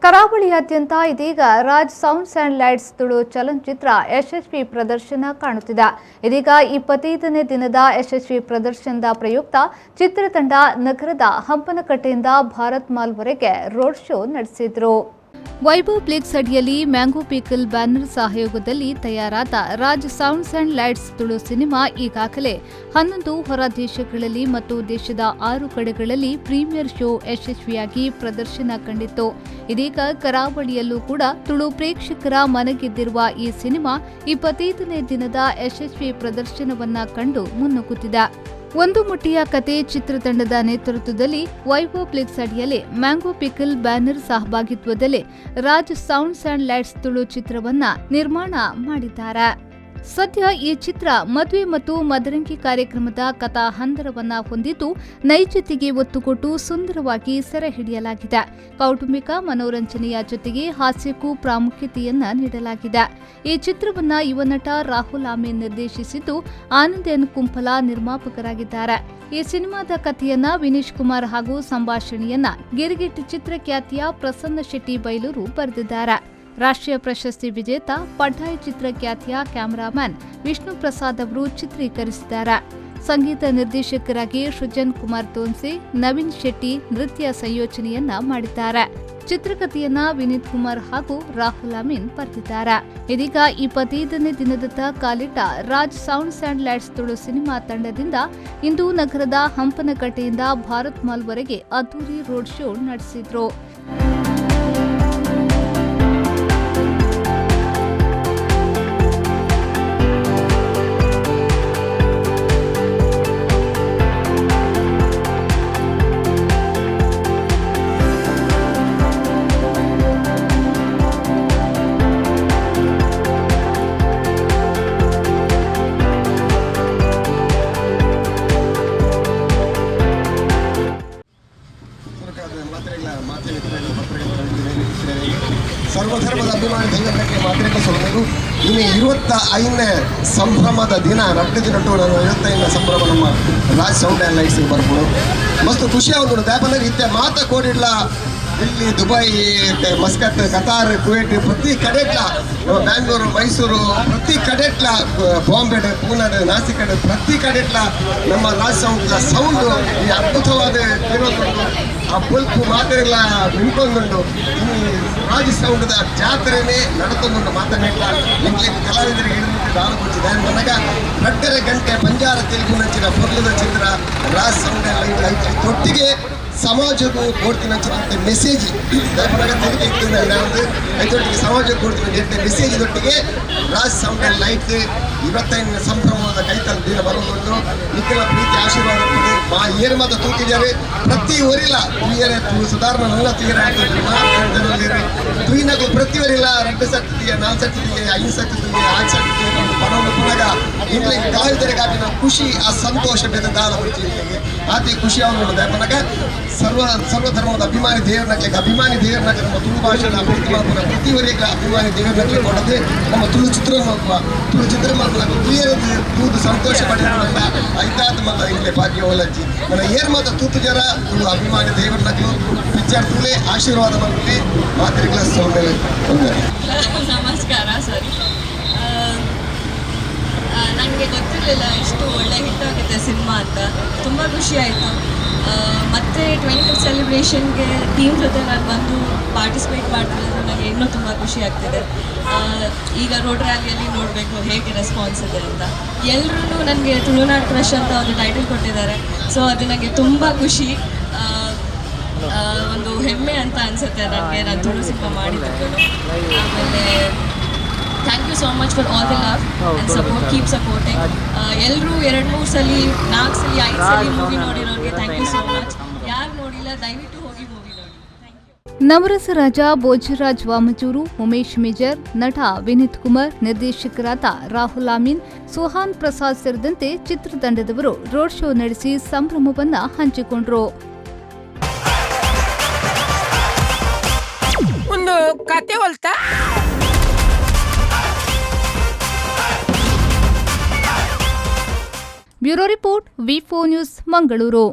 ಕರಾವಳಿಯಾದ್ಯಂತ ಇದೀಗ Raj sounds and lights Tulu ಚಲನಚಿತ್ರ ಯಶಸ್ವಿ ಪ್ರದರ್ಶನ ಕಾಣುತ್ತಿದೆ. ಇದೀಗ 25ನೇ ದಿನದ ಯಶಸ್ವಿ ಪ್ರದರ್ಶನದ ಪ್ರಯುಕ್ತ ಚಿತ್ರತಂಡ ನಗರದ ಹಂಪನಕಟ್ಟೆಯಿಂದ ಭಾರತ್ ಮಾಲ್ವರೆಗೆ ರೋಡ್ ಶೋ ನಡೆಸಿದ್ರು. ವೈಭವ್ ಪ್ಲೇಕ್ಸ್ ಅಡಿಯಲ್ಲಿ ಮ್ಯಾಂಗೋ ಪೀಕಲ್ ಬ್ಯಾನರ್ ಸಹಯೋಗದಲ್ಲಿ ತಯಾರಾದ Raj sounds and lights Tulu cinema ಈಗಾಗಲೇ 11 ಹೊರ ದೇಶಗಳಲ್ಲಿ ಮತ್ತು ದೇಶದ 6 ಕಡೆಗಳಲ್ಲಿ ಪ್ರೀಮಿಯರ್ ಶೋ ಯಶಸ್ವಿಯಾಗಿ ಪ್ರದರ್ಶನ ಕಂಡಿತ್ತು. ಇದೀಗ ಕರಾವಳಿಯಲ್ಲೂ ಕೂಡ ತುಳು ಪ್ರೇಕ್ಷಕರ ಮನಗೆದ್ದಿರುವ ಈ ಸಿನಿಮಾ 25ನೇ ದಿನದ ಯಶಸ್ವಿ ಪ್ರದರ್ಶನವನ್ನ ಕಂಡು ಮುನ್ನುಗ್ಗುತ್ತಿದೆ. ಒಂದು ಮುಟ್ಟಿಯ ಕತೆ ಚಿತ್ರತಂಡದ ನೇತೃತ್ವದಲ್ಲಿ ವೈಭವ್ ಪ್ಲೇಕ್ಸ್ ಅಡಿಯಲ್ಲಿ ಮ್ಯಾಂಗೋ ಪಿಕಲ್ ಬ್ಯಾನರ್ ಸಹಭಾಗಿತ್ವದಲ್ಲಿ Raj sounds and lights Tulu ಚಿತ್ರವನ್ನ ನಿರ್ಮಾಣ ಮಾಡಿದ್ದಾರೆ. ಸದ್ಯ ಈ ಚಿತ್ರ ಮದುವೆ ಮತ್ತು ಮದರಂಗಿ ಕಾರ್ಯಕ್ರಮದ ಕಥಾ ಹಂದರವನ್ನ ಹೊಂದಿದ್ದು ನೈಜತೆಗೆ ಒತ್ತು ಕೊಟ್ಟು ಸುಂದರವಾಗಿ ಸೆರೆ ಹಿಡಿಯಲಾಗಿದೆ. ಕೌಟುಂಬಿಕ ಮನೋರಂಜನೆಯ ಜೊತೆಗೆ ಹಾಸ್ಯಕ್ಕೂ ಪ್ರಾಮುಖ್ಯತೆಯನ್ನ ನೀಡಲಾಗಿದೆ. ಈ ಚಿತ್ರವನ್ನ ಯುವ ನಟ ರಾಹುಲ್ ಆಮೀನ್ ನಿರ್ದೇಶಿಸಿದ್ದು ಆನಂದ್ ಎನ್ ಕುಂಪಲ ನಿರ್ಮಾಪಕರಾಗಿದ್ದಾರೆ. ಈ ಸಿನಿಮಾದ ಕಥೆಯನ್ನ ವಿನೀಶ್ ಕುಮಾರ್ ಹಾಗೂ ಸಂಭಾಷಣೆಯನ್ನ ಗಿರಿಗಿಟ್ ಚಿತ್ರಖ್ಯಾತಿಯ ಪ್ರಸನ್ನ ಶೆಟ್ಟಿ ಬೈಲೂರು ಬರೆದಿದ್ದಾರೆ. ರಾಷ್ಟ್ರೀಯ ಪ್ರಶಸ್ತಿ ವಿಜೇತ ಪಡ್ಡಾಯ್ ಚಿತ್ರಖ್ಯಾತಿಯ ಕ್ಯಾಮರಾಮನ್ ವಿಷ್ಣು ಪ್ರಸಾದ್ ಅವರು ಚಿತ್ರೀಕರಿಸಿದ್ದಾರೆ. ಸಂಗೀತ ನಿರ್ದೇಶಕರಾಗಿ ಸೃಜನ್ ಕುಮಾರ್ ತೋನ್ಸೆ, ನವೀನ್ ಶೆಟ್ಟಿ ನೃತ್ಯ ಸಂಯೋಜನೆಯನ್ನ ಮಾಡಿದ್ದಾರೆ. ಚಿತ್ರಕಥೆಯನ್ನ ವಿನೀತ್ ಕುಮಾರ್ ಹಾಗೂ ರಾಹುಲ್ ಅಮೀನ್ ಬರೆದಿದ್ದಾರೆ. ಇದೀಗ 25ನೇ ದಿನದತ್ತ ಕಾಲಿಟ್ಟ Raj sounds and lights Tulu cinema ತಂಡದಿಂದ ಇಂದು ನಗರದ ಹಂಪನಕಟ್ಟೆಯಿಂದ ಭಾರತ್ ಮಾಲ್ವರೆಗೆ ಅದ್ದೂರಿ ರೋಡ್ ಶೋ ನಡೆಸಿದ್ರು. ಸರ್ವಧರ್ಮದ ಅಭಿಮಾನಿ ದೈವಕ್ಕೆ ಮಾತ್ರೆ ಸೊಲ್ಲಲು ಇನ್ನು 25ನೇ ಸಂಭ್ರಮದ ದಿನ ರಡ್ಡು ದಿನಟ್ಟು ನಾನು 25ನೇ ಸಂಭ್ರಮ ನಮ್ಮ ರಾಜ್ ಸೌಂಡ್ ಆ್ಯಂಡ್ ಲೈಟ್ಸ್ಗೆ ಬರ್ಬೋದು. ಮಸ್ತ್ ಖುಷಿ ಆಗೋದು ದ್ಯಾಪನಾಗ ಇತ್ತೆ ಮಾತ ಕೋಡಿಡ್ಲ ಇಲ್ಲಿ ದುಬೈ ಮಸ್ಕತ್ ಕತಾರ್ ಕುವೈಟ್ ಪ್ರತಿ ಕಡೆಟ್ಲ ಬ್ಯಾಂಗ್ಳೂರು ಮೈಸೂರು ಪ್ರತಿ ಕಡೆಟ್ಲ ಬಾಂಬೆ ಪೂನಾ ನಾಸಿಕ್ ಪ್ರತಿ ಕಡೆಟ್ಲ ನಮ್ಮ ರಾಜ್ ಸೌಂಡು ಈ ಅದ್ಭುತವಾದ ಇರೋದುಂಟು ಆ ಬಲ್ಪು ಮಾತೆಲ್ಲ ನಿಂತ್ಕೊಂಡುಂಟು ಈ ರಾಜ್ ಸೌಂಡದ ಜಾತ್ರೆನೇ ನಡತೊಂದುಂಟು ಮಾತನಾಡ್ಲ ಇಂಗ್ಲಿಷ್ ಕಲಾವಿದರಿಗೆ ಹಿಡಿದು ದಾಳು ಕೊಚ್ಚಿದೆ ನನಗ 2.5 ಗಂಟೆ ಬಂಜಾರ ತೆಲುಗು ನಂಚಿನ ಪೊರ್ಲದ ಚಿತ್ರ ರಾಜ್ ಸೌಂಡ್ ಲೈಟ್ ಒಟ್ಟಿಗೆ ಸಮಾಜಕ್ಕೂ ಕೊಡ್ತೀನಿ ಮೆಸೇಜ್ ತೆರಿಗೆ ಇತ್ತು ಐದೊಟ್ಟಿಗೆ ಸಮಾಜಕ್ಕೆ ಕೊಡ್ತೀನಿ ಮೆಸೇಜ್ ಇದೊಟ್ಟಿಗೆ ರಾಜ್ ಸೌಂಡ್ ಆ್ಯಂಡ್ ಲೈಟ್ 25ನೇ ಸಂಭ್ರಮದ ಕೈತಲ್ ದಿನ ಬರುವುದು ನಿಖಿಲ ಪ್ರೀತಿ ಆಶೀರ್ವಾದ ಕೊಡಿ ಮಾ ಏರು ಮಾತ್ರ ತೂತಿದ್ದಾರೆ ಪ್ರತಿ ಒರಿಲ್ಲ ತುಯ್ಯರೆ ಸಾಧಾರಣ ಎಲ್ಲ ತುಯ್ಯರೆ ತುಯ್ನಗೂ ಪ್ರತಿ ಒರಿಲ್ಲ 2 ಸಟ್ಟಿದೆಯ 4 ಸಟ್ಟಿದೆಯ 5 ಸಟ್ಟಿದೆಯ 6 ಸಟ್ಟಿದೆಯ ಪಣವನ್ನು ಪುನಗ ಇಂಗ್ಲಿಷ್ ಕಲಾವಿದರಿಗಾಗಿ ನಾವು ಖುಷಿ ಆ ಸಂತೋಷ ಬೇರೆ ದಾಳ ಬರ್ತೀವಿ ಆತಿ ಖುಷಿ ಅವನು ಪನಗ ಸರ್ವಧರ್ಮದ ಅಭಿಮಾನಿ ದೇವರನಾಗ್ಲಿಕ್ಕೆ ಅಭಿಮಾನಿ ದೇವರನಾಗ ನಮ್ಮ ತುಳು ಭಾಷೆನ ಪ್ರೀತಿ ಮಾಡ್ಬೋದು ಪ್ರತಿವರೆಗೆ ಅಭಿಮಾನಿ ದೇವರನಾಗ್ಲಿ ಕೊಡದೆ ನಮ್ಮ ತುಳು ಚಿತ್ರ ಮಾಡ್ಬೇಕು ತೂದು ಸಂತೋಷ ಪಡೆಯೋಣ ಐದಾದ ಮತ ಇಲ್ಲೇ ಭಾಗ್ಯ ಹೋಲಜ್ಜಿ ನನ್ನ ಏರ್ ಮಾತ ತೂತು ಜರ ತುಳು ಅಭಿಮಾನಿ ದೇವರನಾಗ್ಲು ಪಿಕ್ಚರ್ ತುಳೆ ಆಶೀರ್ವಾದ ಮಾಡ್ಲಿ ಮಾತ್ರಿಗಳ ಸೌಂಡ್ ನಮಸ್ಕಾರ. ಸರಿ, ನನಗೆ ಗೊತ್ತಿರಲಿಲ್ಲ ಇಷ್ಟು ಒಳ್ಳೆ ಹಿಟ್ ಆಗುತ್ತೆ ಸಿನಿಮಾ ಅಂತ. ತುಂಬ ಖುಷಿ ಆಯಿತು. ಮತ್ತು 25th ಸೆಲೆಬ್ರೇಷನ್ಗೆ ಟೀಮ್ ಜೊತೆ ನಾನು ಬಂದು ಪಾರ್ಟಿಸಿಪೇಟ್ ಮಾಡ್ತಿರೋದು ನನಗೆ ಇನ್ನೂ ತುಂಬ ಖುಷಿ ಆಗ್ತಿದೆ. ಈಗ ರೋಡ್ ರ್ಯಾಲಿಯಲ್ಲಿ ನೋಡಬೇಕು ಹೇಗೆ ರೆಸ್ಪಾನ್ಸ್ ಇದೆ ಅಂತ. ಎಲ್ಲರೂ ನನಗೆ ತುಳುನಾಡು ಕ್ರಶ್ ಅಂತ ಒಂದು ಟೈಟಲ್ ಕೊಟ್ಟಿದ್ದಾರೆ. ಸೊ ಅದು ನನಗೆ ತುಂಬ ಖುಷಿ, ಒಂದು ಹೆಮ್ಮೆ ಅಂತ ಅನಿಸುತ್ತೆ ನನಗೆ ನಾನು ತುಳು ಸಿನಿಮಾ ಮಾಡಿದ್ದಕ್ಕೂ. ಆಮೇಲೆ thank you so much for all the love and support. Keep supporting. ಎಲ್ಲರೂ 2-3 ಸಲ 4 ಸಲ 5 ಸಲ ಮೂವಿ ನೋಡಿರೋರಿಗೆ ಥ್ಯಾಂಕ್ ಯು ಸೋ ಮಚ್. ಯಾರು ನೋಡಿಲ್ಲ ದಯವಿಟ್ಟು ಹೋಗಿ ಮೂವಿ ನೋಡಿ. Thank you. ನವರಸ ರಾಜ ಭೋಜರಾಜ್ ವಾಮಜೂರು, ಉಮೇಶ್ ಮೇಜರ್, ನಟ ವಿನೀತ್ ಕುಮಾರ್, ನಿರ್ದೇಶಕರಾದ ರಾಹುಲ್ ಆಮೀನ್, ಸುಹಾನ್ ಪ್ರಸಾದ್ ಸೇರಿದಂತೆ ಚಿತ್ರತಂಡದವರು ರೋಡ್ ಶೋ ನಡೆಸಿ ಸಂಭ್ರಮವನ್ನ ಹಂಚಿಕೊಂಡ್ರು. ಒಂದು ಕತೆ ಹೊಲ್ತಾ ಬ್ಯೂರೋ ರಿಪೋರ್ಟ್, ವಿ4 ನ್ಯೂಸ್, ಮಂಗಳೂರು.